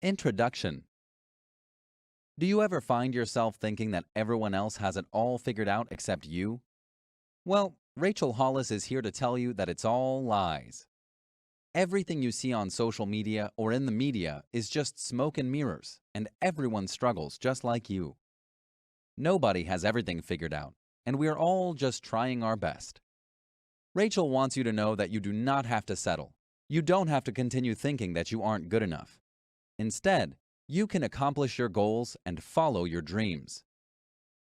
Introduction. Do you ever find yourself thinking that everyone else has it all figured out except you? Well, Rachel Hollis is here to tell you that it's all lies. Everything you see on social media or in the media is just smoke and mirrors, and everyone struggles just like you. Nobody has everything figured out, and we're all just trying our best. Rachel wants you to know that you do not have to settle. You don't have to continue thinking that you aren't good enough. Instead, you can accomplish your goals and follow your dreams.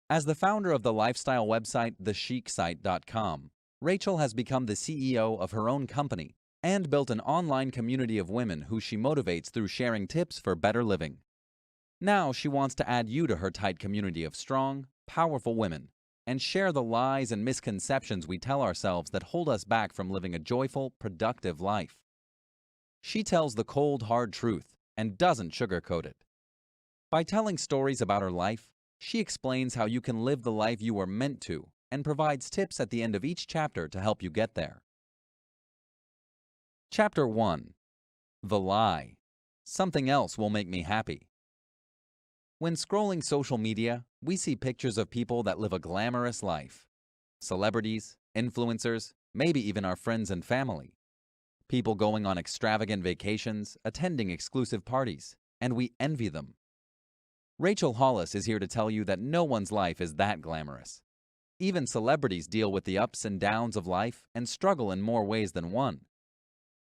As the founder of the lifestyle website thecheicsite.com, Rachel has become the CEO of her own company and built an online community of women who she motivates through sharing tips for better living. Now she wants to add you to her tight community of strong, powerful women and share the lies and misconceptions we tell ourselves that hold us back from living a joyful, productive life. She tells the cold, hard truth and doesn't sugarcoat it. By telling stories about her life, she explains how you can live the life you were meant to and provides tips at the end of each chapter to help you get there. Chapter 1. The Lie. Something else will make me happy. When scrolling social media, we see pictures of people that live a glamorous life. Celebrities, influencers, maybe even our friends and family. People going on extravagant vacations, attending exclusive parties, and we envy them. Rachel Hollis is here to tell you that no one's life is that glamorous. Even celebrities deal with the ups and downs of life and struggle in more ways than one.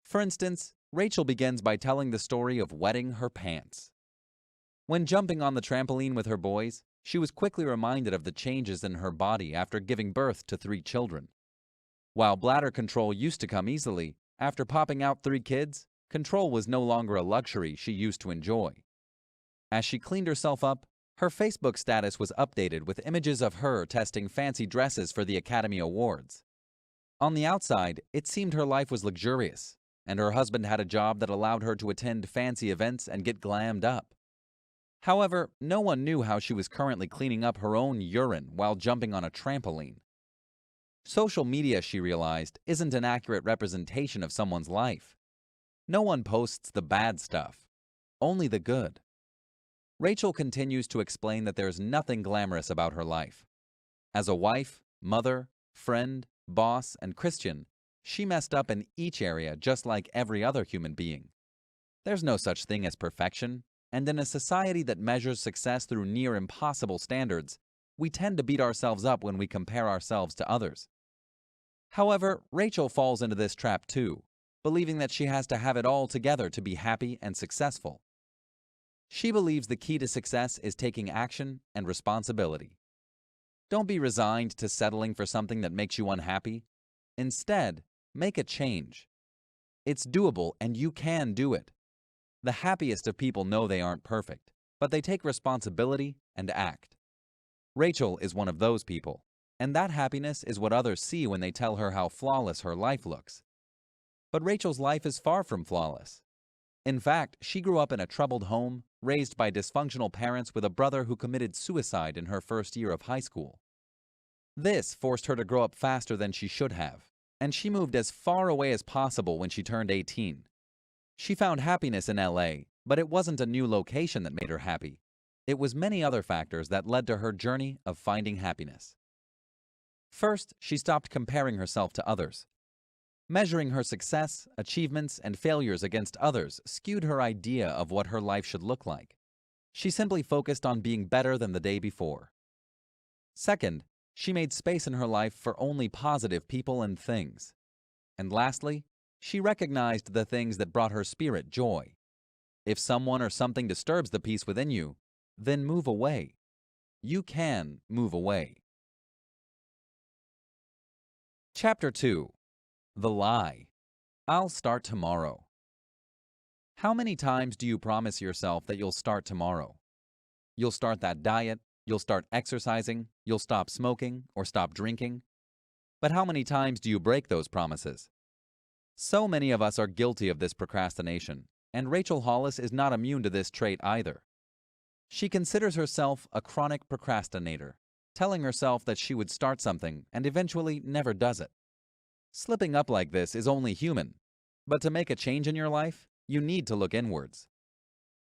For instance, Rachel begins by telling the story of wetting her pants. When jumping on the trampoline with her boys, she was quickly reminded of the changes in her body after giving birth to 3 children. While bladder control used to come easily, after popping out 3 kids, control was no longer a luxury she used to enjoy. As she cleaned herself up, her Facebook status was updated with images of her testing fancy dresses for the Academy Awards. On the outside, it seemed her life was luxurious, and her husband had a job that allowed her to attend fancy events and get glammed up. However, no one knew how she was currently cleaning up her own urine while jumping on a trampoline. Social media, she realized, isn't an accurate representation of someone's life. No one posts the bad stuff, only the good. Rachel continues to explain that there's nothing glamorous about her life. As a wife, mother, friend, boss, and Christian, she messed up in each area just like every other human being. There's no such thing as perfection, and in a society that measures success through near impossible standards, we tend to beat ourselves up when we compare ourselves to others. However, Rachel falls into this trap too, believing that she has to have it all together to be happy and successful. She believes the key to success is taking action and responsibility. Don't be resigned to settling for something that makes you unhappy. Instead, make a change. It's doable and you can do it. The happiest of people know they aren't perfect, but they take responsibility and act. Rachel is one of those people, and that happiness is what others see when they tell her how flawless her life looks. But Rachel's life is far from flawless. In fact, she grew up in a troubled home, raised by dysfunctional parents with a brother who committed suicide in her first year of high school. This forced her to grow up faster than she should have, and she moved as far away as possible when she turned 18. She found happiness in LA, but it wasn't a new location that made her happy. It was many other factors that led to her journey of finding happiness. First, she stopped comparing herself to others. Measuring her success, achievements, and failures against others skewed her idea of what her life should look like. She simply focused on being better than the day before. Second, she made space in her life for only positive people and things. And lastly, she recognized the things that brought her spirit joy. If someone or something disturbs the peace within you, then move away. You can move away. Chapter 2. The Lie. I'll start tomorrow. How many times do you promise yourself that you'll start tomorrow? You'll start that diet, you'll start exercising, you'll stop smoking or stop drinking. But how many times do you break those promises? So many of us are guilty of this procrastination, and Rachel Hollis is not immune to this trait either. She considers herself a chronic procrastinator, telling herself that she would start something and eventually never does it. Slipping up like this is only human, but to make a change in your life, you need to look inwards.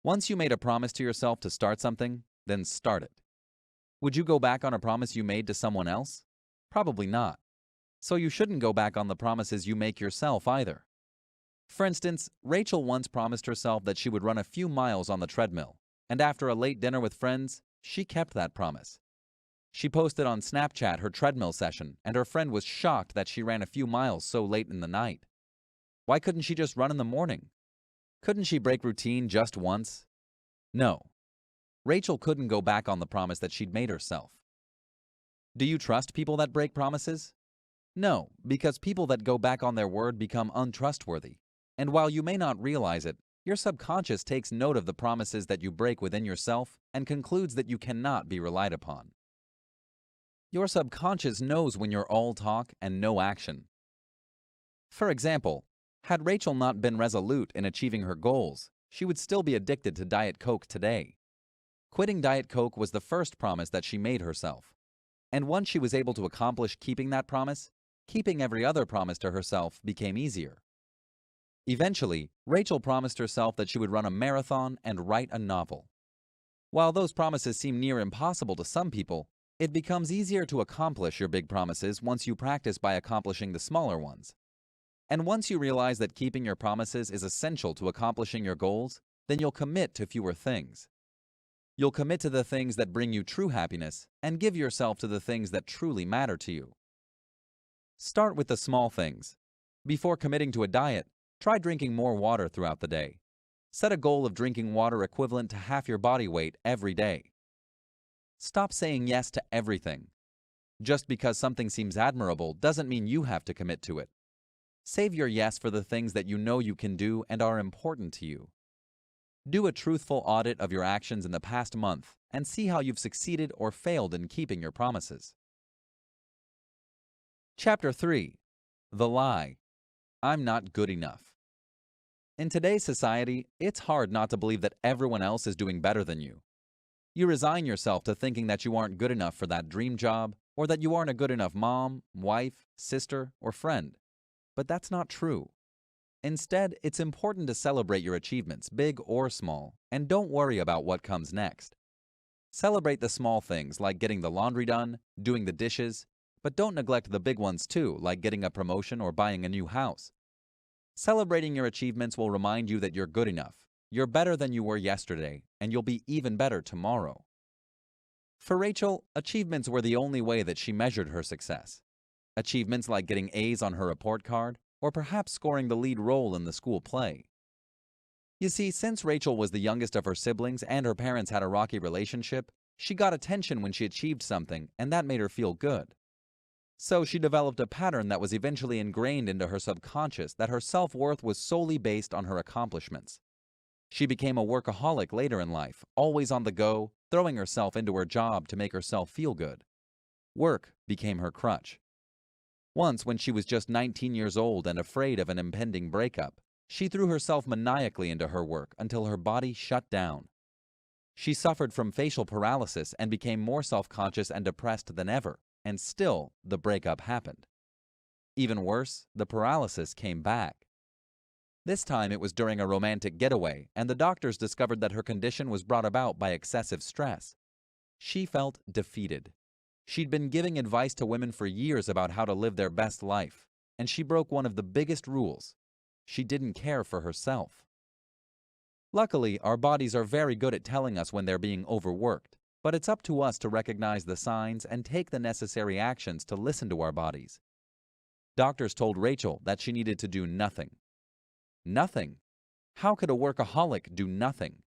Once you made a promise to yourself to start something, then start it. Would you go back on a promise you made to someone else? Probably not. So you shouldn't go back on the promises you make yourself either. For instance, Rachel once promised herself that she would run a few miles on the treadmill, and after a late dinner with friends, she kept that promise. She posted on Snapchat her treadmill session, and her friend was shocked that she ran a few miles so late in the night. Why couldn't she just run in the morning? Couldn't she break routine just once? No. Rachel couldn't go back on the promise that she'd made herself. Do you trust people that break promises? No, because people that go back on their word become untrustworthy. And while you may not realize it, your subconscious takes note of the promises that you break within yourself and concludes that you cannot be relied upon. Your subconscious knows when you're all talk and no action. For example, had Rachel not been resolute in achieving her goals, she would still be addicted to Diet Coke today. Quitting Diet Coke was the first promise that she made herself. And once she was able to accomplish keeping that promise, keeping every other promise to herself became easier. Eventually, Rachel promised herself that she would run a marathon and write a novel. While those promises seem near impossible to some people, it becomes easier to accomplish your big promises once you practice by accomplishing the smaller ones. And once you realize that keeping your promises is essential to accomplishing your goals, then you'll commit to fewer things. You'll commit to the things that bring you true happiness and give yourself to the things that truly matter to you. Start with the small things. Before committing to a diet, try drinking more water throughout the day. Set a goal of drinking water equivalent to half your body weight every day. Stop saying yes to everything. Just because something seems admirable doesn't mean you have to commit to it. Save your yes for the things that you know you can do and are important to you. Do a truthful audit of your actions in the past month and see how you've succeeded or failed in keeping your promises. Chapter 3. The Lie. I'm not good enough. In today's society, it's hard not to believe that everyone else is doing better than you. You resign yourself to thinking that you aren't good enough for that dream job, or that you aren't a good enough mom, wife, sister, or friend. But that's not true. Instead, it's important to celebrate your achievements, big or small, and don't worry about what comes next. Celebrate the small things like getting the laundry done, doing the dishes, but don't neglect the big ones too, like getting a promotion or buying a new house. Celebrating your achievements will remind you that you're good enough, you're better than you were yesterday, and you'll be even better tomorrow. For Rachel, achievements were the only way that she measured her success. Achievements like getting A's on her report card, or perhaps scoring the lead role in the school play. You see, since Rachel was the youngest of her siblings and her parents had a rocky relationship, she got attention when she achieved something, and that made her feel good. So she developed a pattern that was eventually ingrained into her subconscious that her self-worth was solely based on her accomplishments. She became a workaholic later in life, always on the go, throwing herself into her job to make herself feel good. Work became her crutch. Once, when she was just 19 years old and afraid of an impending breakup, she threw herself maniacally into her work until her body shut down. She suffered from facial paralysis and became more self-conscious and depressed than ever, and still the breakup happened. Even worse, the paralysis came back. This time it was during a romantic getaway, and the doctors discovered that her condition was brought about by excessive stress. She felt defeated. She'd been giving advice to women for years about how to live their best life, and she broke one of the biggest rules. She didn't care for herself. Luckily, our bodies are very good at telling us when they're being overworked, but it's up to us to recognize the signs and take the necessary actions to listen to our bodies. Doctors told Rachel that she needed to do nothing. Nothing? How could a workaholic do nothing?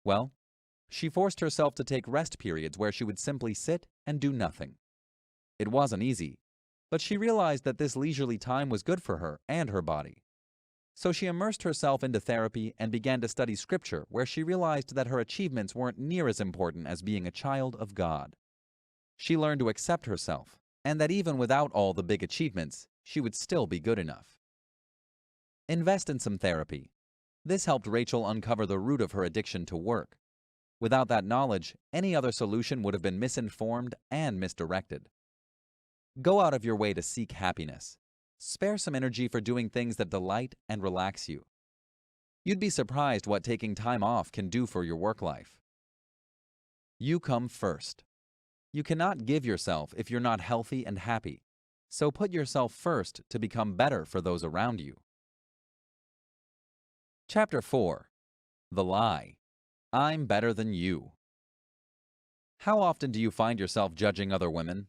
Well, she forced herself to take rest periods where she would simply sit and do nothing. It wasn't easy, but she realized that this leisurely time was good for her and her body. So she immersed herself into therapy and began to study scripture, where she realized that her achievements weren't near as important as being a child of God. She learned to accept herself, and that even without all the big achievements, she would still be good enough. Invest in some therapy. This helped Rachel uncover the root of her addiction to work. Without that knowledge, any other solution would have been misinformed and misdirected. Go out of your way to seek happiness. Spare some energy for doing things that delight and relax you. You'd be surprised what taking time off can do for your work life. You come first. You cannot give yourself if you're not healthy and happy, so put yourself first to become better for those around you. Chapter 4. The Lie. I'm better than you. How often do you find yourself judging other women?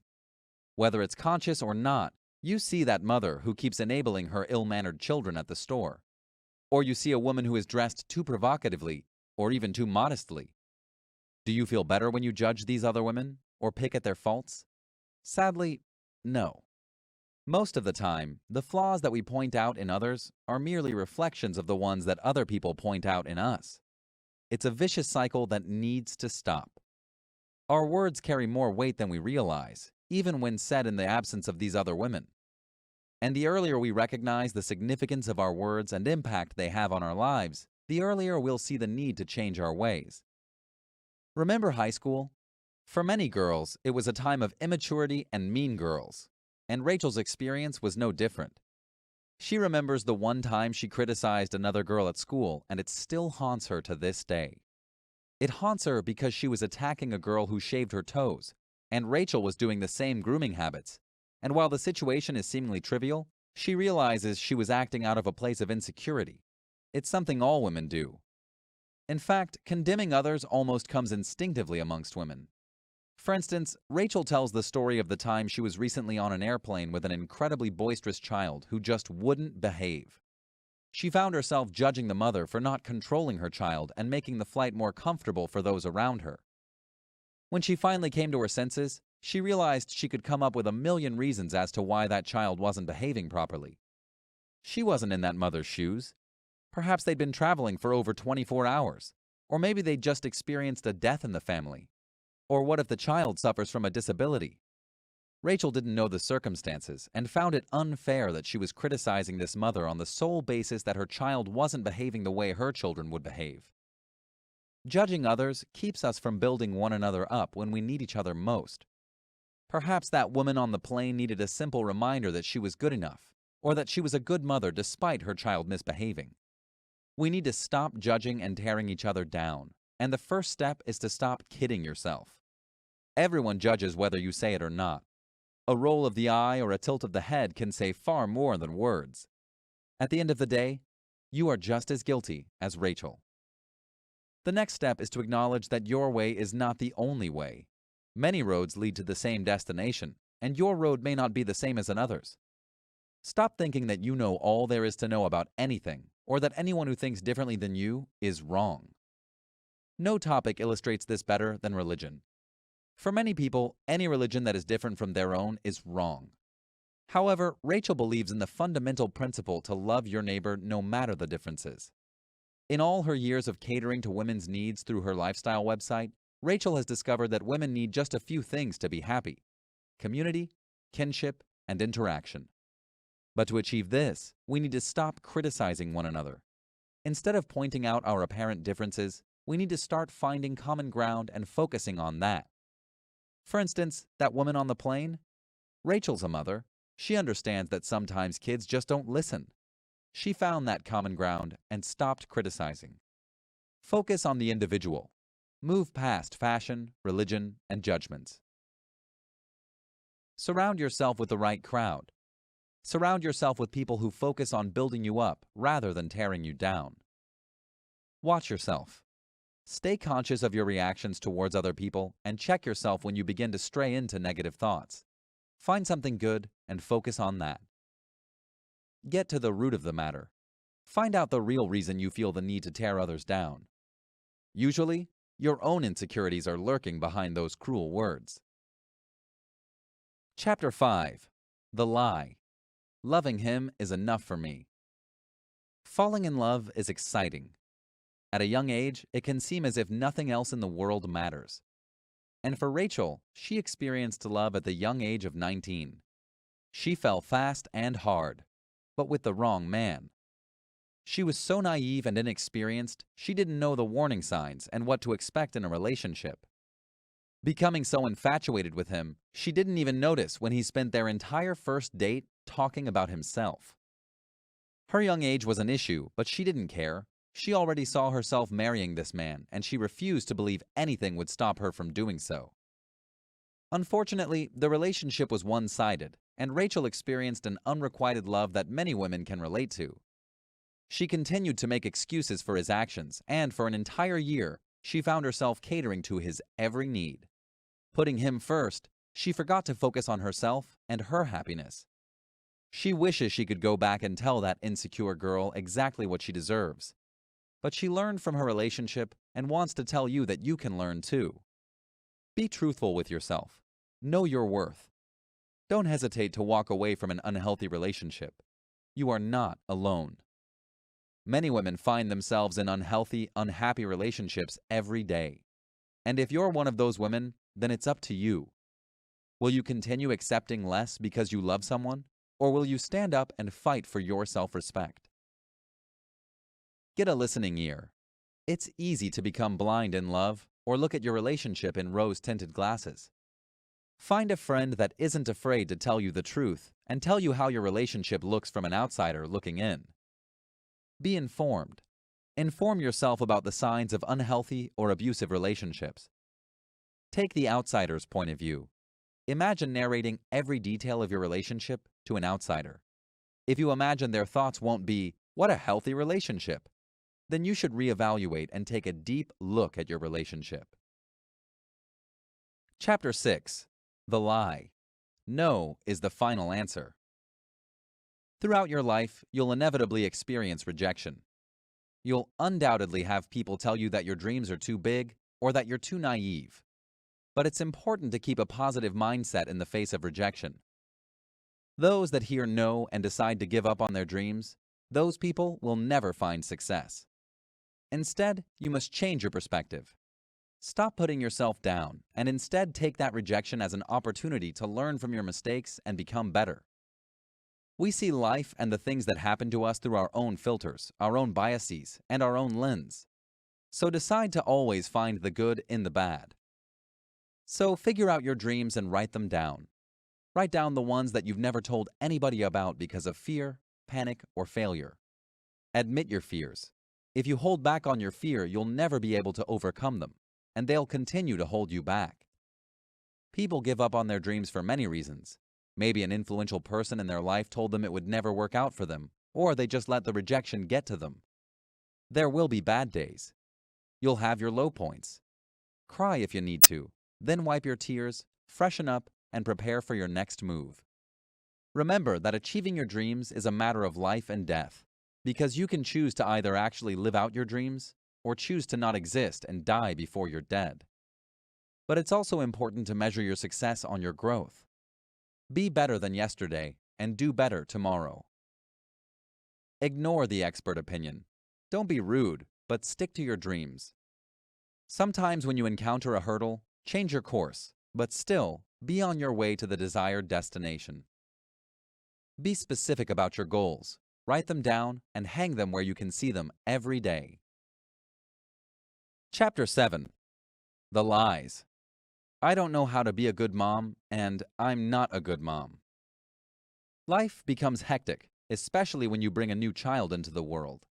Whether it's conscious or not, you see that mother who keeps enabling her ill-mannered children at the store. Or you see a woman who is dressed too provocatively or even too modestly. Do you feel better when you judge these other women or pick at their faults? Sadly, no. Most of the time, the flaws that we point out in others are merely reflections of the ones that other people point out in us. It's a vicious cycle that needs to stop. Our words carry more weight than we realize, even when said in the absence of these other women. And the earlier we recognize the significance of our words and impact they have on our lives, the earlier we'll see the need to change our ways. Remember high school? For many girls, it was a time of immaturity and mean girls, and Rachel's experience was no different. She remembers the one time she criticized another girl at school, and it still haunts her to this day. It haunts her because she was attacking a girl who shaved her toes, and Rachel was doing the same grooming habits. And while the situation is seemingly trivial, she realizes she was acting out of a place of insecurity. It's something all women do. In fact, condemning others almost comes instinctively amongst women. For instance, Rachel tells the story of the time she was recently on an airplane with an incredibly boisterous child who just wouldn't behave. She found herself judging the mother for not controlling her child and making the flight more comfortable for those around her. When she finally came to her senses, she realized she could come up with a million reasons as to why that child wasn't behaving properly. She wasn't in that mother's shoes. Perhaps they'd been traveling for over 24 hours, or maybe they'd just experienced a death in the family. Or what if the child suffers from a disability? Rachel didn't know the circumstances and found it unfair that she was criticizing this mother on the sole basis that her child wasn't behaving the way her children would behave. Judging others keeps us from building one another up when we need each other most. Perhaps that woman on the plane needed a simple reminder that she was good enough, or that she was a good mother despite her child misbehaving. We need to stop judging and tearing each other down, and the first step is to stop kidding yourself. Everyone judges whether you say it or not. A roll of the eye or a tilt of the head can say far more than words. At the end of the day, you are just as guilty as Rachel. The next step is to acknowledge that your way is not the only way. Many roads lead to the same destination, and your road may not be the same as another's. Stop thinking that you know all there is to know about anything, or that anyone who thinks differently than you is wrong. No topic illustrates this better than religion. For many people, any religion that is different from their own is wrong. However, Rachel believes in the fundamental principle to love your neighbor no matter the differences. In all her years of catering to women's needs through her lifestyle website, Rachel has discovered that women need just a few things to be happy: community, kinship, and interaction. But to achieve this, we need to stop criticizing one another. Instead of pointing out our apparent differences, we need to start finding common ground and focusing on that. For instance, that woman on the plane? Rachel's a mother. She understands that sometimes kids just don't listen. She found that common ground and stopped criticizing. Focus on the individual. Move past fashion, religion, and judgments. Surround yourself with the right crowd. Surround yourself with people who focus on building you up rather than tearing you down. Watch yourself. Stay conscious of your reactions towards other people and check yourself when you begin to stray into negative thoughts. Find something good and focus on that. Get to the root of the matter. Find out the real reason you feel the need to tear others down. Usually, your own insecurities are lurking behind those cruel words. Chapter 5. The Lie. Loving him is enough for me. Falling in love is exciting. At a young age, it can seem as if nothing else in the world matters. And for Rachel, she experienced love at the young age of 19. She fell fast and hard, but with the wrong man. She was so naive and inexperienced, she didn't know the warning signs and what to expect in a relationship. Becoming so infatuated with him, she didn't even notice when he spent their entire first date talking about himself. Her young age was an issue, but she didn't care. She already saw herself marrying this man, and she refused to believe anything would stop her from doing so. Unfortunately, the relationship was one-sided, and Rachel experienced an unrequited love that many women can relate to. She continued to make excuses for his actions, and for an entire year, she found herself catering to his every need. Putting him first, she forgot to focus on herself and her happiness. She wishes she could go back and tell that insecure girl exactly what she deserves. But she learned from her relationship and wants to tell you that you can learn too. Be truthful with yourself. Know your worth. Don't hesitate to walk away from an unhealthy relationship. You are not alone. Many women find themselves in unhealthy, unhappy relationships every day. And if you're one of those women, then it's up to you. Will you continue accepting less because you love someone, or will you stand up and fight for your self-respect? Get a listening ear. It's easy to become blind in love or look at your relationship in rose-tinted glasses. Find a friend that isn't afraid to tell you the truth and tell you how your relationship looks from an outsider looking in. Be informed. Inform yourself about the signs of unhealthy or abusive relationships. Take the outsider's point of view. Imagine narrating every detail of your relationship to an outsider. If you imagine their thoughts won't be, "What a healthy relationship," then you should reevaluate and take a deep look at your relationship. Chapter 6. The Lie. No is the final answer. Throughout your life, you'll inevitably experience rejection. You'll undoubtedly have people tell you that your dreams are too big or that you're too naive. But it's important to keep a positive mindset in the face of rejection. Those that hear no and decide to give up on their dreams, those people will never find success. Instead, you must change your perspective. Stop putting yourself down and instead take that rejection as an opportunity to learn from your mistakes and become better. We see life and the things that happen to us through our own filters, our own biases, and our own lens. So decide to always find the good in the bad. So figure out your dreams and write them down. Write down the ones that you've never told anybody about because of fear, panic, or failure. Admit your fears. If you hold back on your fear, you'll never be able to overcome them, and they'll continue to hold you back. People give up on their dreams for many reasons. Maybe an influential person in their life told them it would never work out for them, or they just let the rejection get to them. There will be bad days. You'll have your low points. Cry if you need to, then wipe your tears, freshen up, and prepare for your next move. Remember that achieving your dreams is a matter of life and death, because you can choose to either actually live out your dreams or choose to not exist and die before you're dead. But it's also important to measure your success on your growth. Be better than yesterday and do better tomorrow. Ignore the expert opinion. Don't be rude, but stick to your dreams. Sometimes when you encounter a hurdle, change your course, but still be on your way to the desired destination. Be specific about your goals. Write them down and hang them where you can see them every day. Chapter 7. The Lies. I don't know how to be a good mom, and I'm not a good mom. Life becomes hectic, especially when you bring a new child into the world.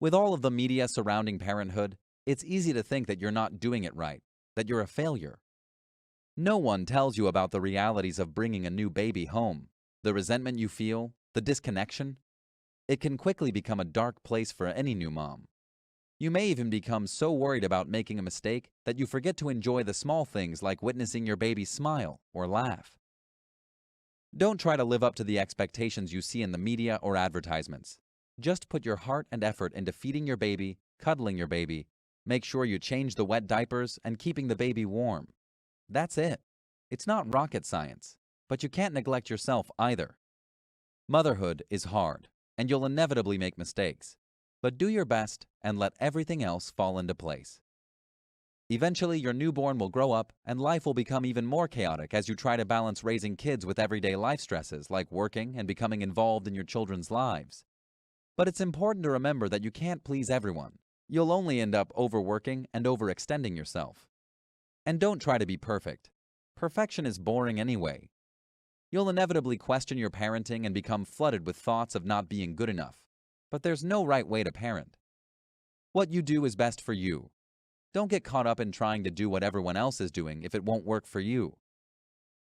With all of the media surrounding parenthood, it's easy to think that you're not doing it right, that you're a failure. No one tells you about the realities of bringing a new baby home, the resentment you feel, the disconnection. It can quickly become a dark place for any new mom. You may even become so worried about making a mistake that you forget to enjoy the small things like witnessing your baby smile or laugh. Don't try to live up to the expectations you see in the media or advertisements. Just put your heart and effort into feeding your baby, cuddling your baby, make sure you change the wet diapers, and keeping the baby warm. That's it. It's not rocket science, but you can't neglect yourself either. Motherhood is hard, and you'll inevitably make mistakes, but do your best and let everything else fall into place. Eventually, your newborn will grow up and life will become even more chaotic as you try to balance raising kids with everyday life stresses like working and becoming involved in your children's lives. But it's important to remember that you can't please everyone. You'll only end up overworking and overextending yourself. And don't try to be perfect. Perfection is boring anyway. You'll inevitably question your parenting and become flooded with thoughts of not being good enough. But there's no right way to parent. What you do is best for you. Don't get caught up in trying to do what everyone else is doing if it won't work for you.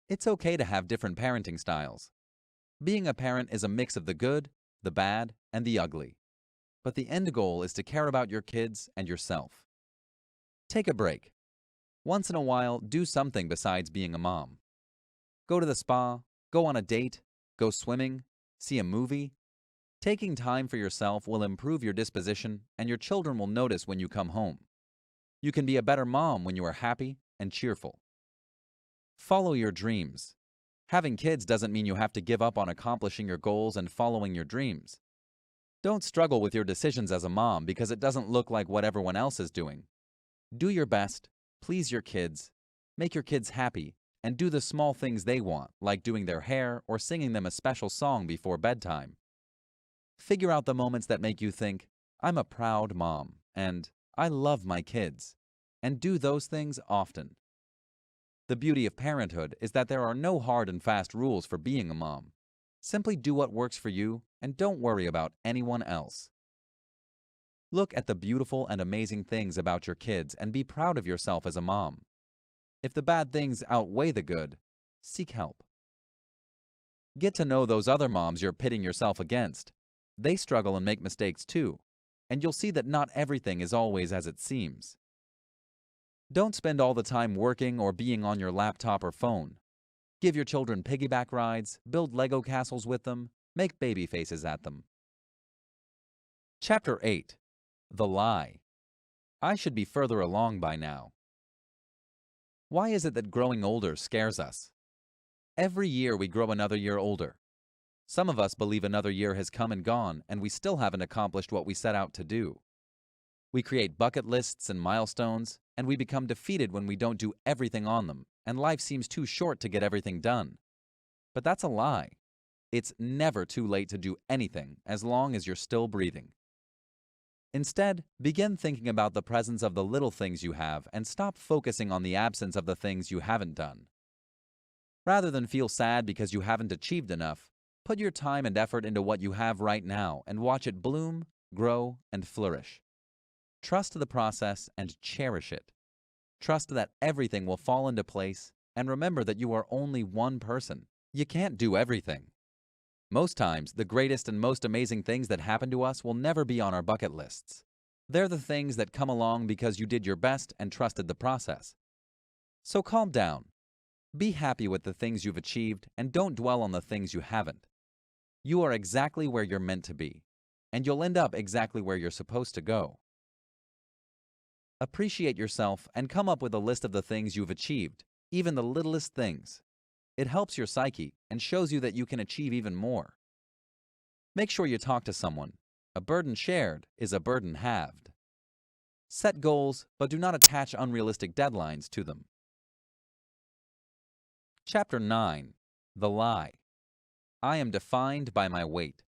It's okay to have different parenting styles. Being a parent is a mix of the good, the bad, and the ugly. But the end goal is to care about your kids and yourself. Take a break. Once in a while, do something besides being a mom. Go to the spa, go on a date, go swimming, see a movie. Taking time for yourself will improve your disposition, and your children will notice when you come home. You can be a better mom when you are happy and cheerful. Follow your dreams. Having kids doesn't mean you have to give up on accomplishing your goals and following your dreams. Don't struggle with your decisions as a mom because it doesn't look like what everyone else is doing. Do your best, please your kids, make your kids happy, and do the small things they want, like doing their hair or singing them a special song before bedtime. Figure out the moments that make you think, I'm a proud mom, and I love my kids, and do those things often. The beauty of parenthood is that there are no hard and fast rules for being a mom. Simply do what works for you and don't worry about anyone else. Look at the beautiful and amazing things about your kids and be proud of yourself as a mom. If the bad things outweigh the good, seek help. Get to know those other moms you're pitting yourself against. They struggle and make mistakes too, and you'll see that not everything is always as it seems. Don't spend all the time working or being on your laptop or phone. Give your children piggyback rides, build Lego castles with them, make baby faces at them. Chapter 8. The Lie. I should be further along by now. Why is it that growing older scares us? Every year we grow another year older. Some of us believe another year has come and gone and we still haven't accomplished what we set out to do. We create bucket lists and milestones, and we become defeated when we don't do everything on them, and life seems too short to get everything done. But that's a lie. It's never too late to do anything as long as you're still breathing. Instead, begin thinking about the presence of the little things you have and stop focusing on the absence of the things you haven't done. Rather than feel sad because you haven't achieved enough, put your time and effort into what you have right now and watch it bloom, grow, and flourish. Trust the process and cherish it. Trust that everything will fall into place, and remember that you are only one person. You can't do everything. Most times, the greatest and most amazing things that happen to us will never be on our bucket lists. They're the things that come along because you did your best and trusted the process. So calm down. Be happy with the things you've achieved and don't dwell on the things you haven't. You are exactly where you're meant to be, and you'll end up exactly where you're supposed to go. Appreciate yourself and come up with a list of the things you've achieved, even the littlest things. It helps your psyche and shows you that you can achieve even more. Make sure you talk to someone. A burden shared is a burden halved. Set goals, but do not attach unrealistic deadlines to them. Chapter 9. The Lie. I am defined by my weight.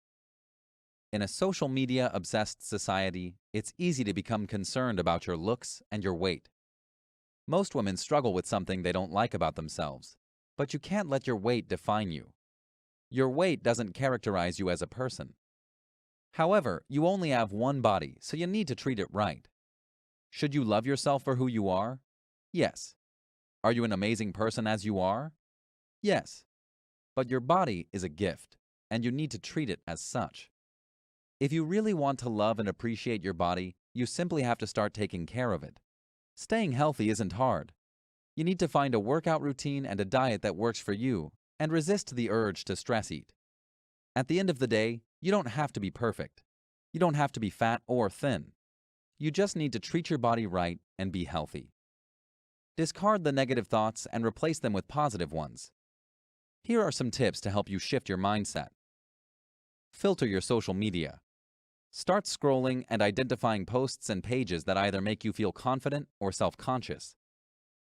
In a social media-obsessed society, it's easy to become concerned about your looks and your weight. Most women struggle with something they don't like about themselves, but you can't let your weight define you. Your weight doesn't characterize you as a person. However, you only have one body, so you need to treat it right. Should you love yourself for who you are? Yes. Are you an amazing person as you are? Yes. But your body is a gift, and you need to treat it as such. If you really want to love and appreciate your body, you simply have to start taking care of it. Staying healthy isn't hard. You need to find a workout routine and a diet that works for you, and resist the urge to stress eat. At the end of the day, you don't have to be perfect. You don't have to be fat or thin. You just need to treat your body right and be healthy. Discard the negative thoughts and replace them with positive ones. Here are some tips to help you shift your mindset. Filter your social media. Start scrolling and identifying posts and pages that either make you feel confident or self-conscious.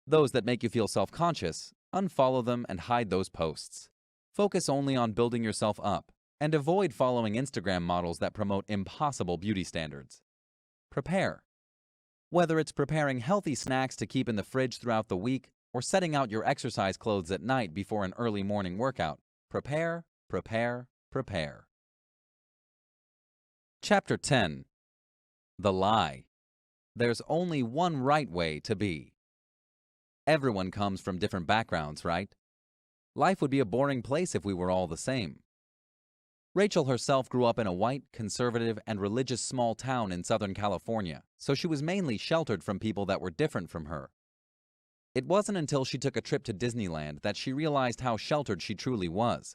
Those that make you feel self-conscious, unfollow them and hide those posts. Focus only on building yourself up, and avoid following Instagram models that promote impossible beauty standards. Prepare. Whether it's preparing healthy snacks to keep in the fridge throughout the week or setting out your exercise clothes at night before an early morning workout, prepare, prepare, prepare. Chapter 10. The Lie. There's only one right way to be. Everyone comes from different backgrounds, right? Life would be a boring place if we were all the same. Rachel herself grew up in a white, conservative, and religious small town in Southern California, so she was mainly sheltered from people that were different from her. It wasn't until she took a trip to Disneyland that she realized how sheltered she truly was.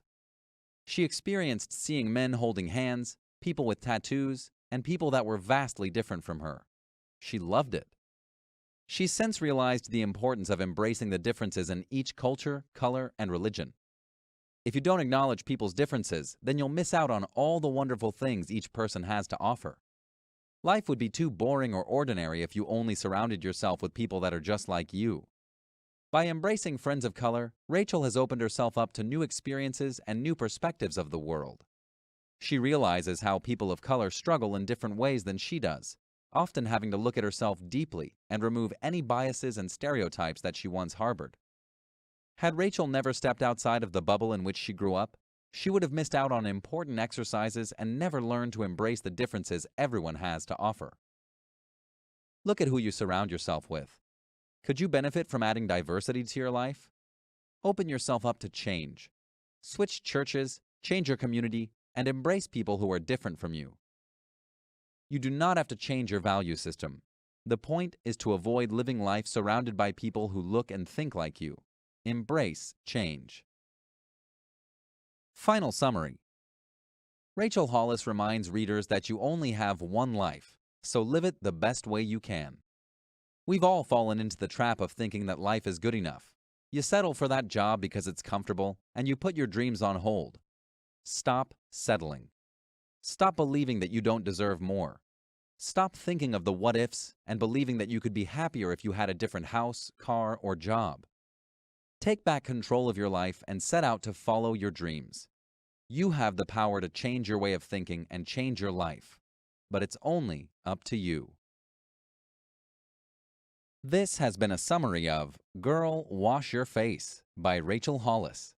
She experienced seeing men holding hands, people with tattoos, and people that were vastly different from her. She loved it. She's since realized the importance of embracing the differences in each culture, color, and religion. If you don't acknowledge people's differences, then you'll miss out on all the wonderful things each person has to offer. Life would be too boring or ordinary if you only surrounded yourself with people that are just like you. By embracing friends of color, Rachel has opened herself up to new experiences and new perspectives of the world. She realizes how people of color struggle in different ways than she does, often having to look at herself deeply and remove any biases and stereotypes that she once harbored. Had Rachel never stepped outside of the bubble in which she grew up, she would have missed out on important exercises and never learned to embrace the differences everyone has to offer. Look at who you surround yourself with. Could you benefit from adding diversity to your life? Open yourself up to change. Switch churches, change your community, and embrace people who are different from you. You do not have to change your value system. The point is to avoid living life surrounded by people who look and think like you. Embrace change. Final summary. Rachel Hollis reminds readers that you only have one life, so live it the best way you can. We've all fallen into the trap of thinking that life is good enough. You settle for that job because it's comfortable, and you put your dreams on hold. Stop settling. Stop believing that you don't deserve more. Stop thinking of the what-ifs and believing that you could be happier if you had a different house, car, or job. Take back control of your life and set out to follow your dreams. You have the power to change your way of thinking and change your life, but it's only up to you. This has been a summary of Girl, Wash Your Face by Rachel Hollis.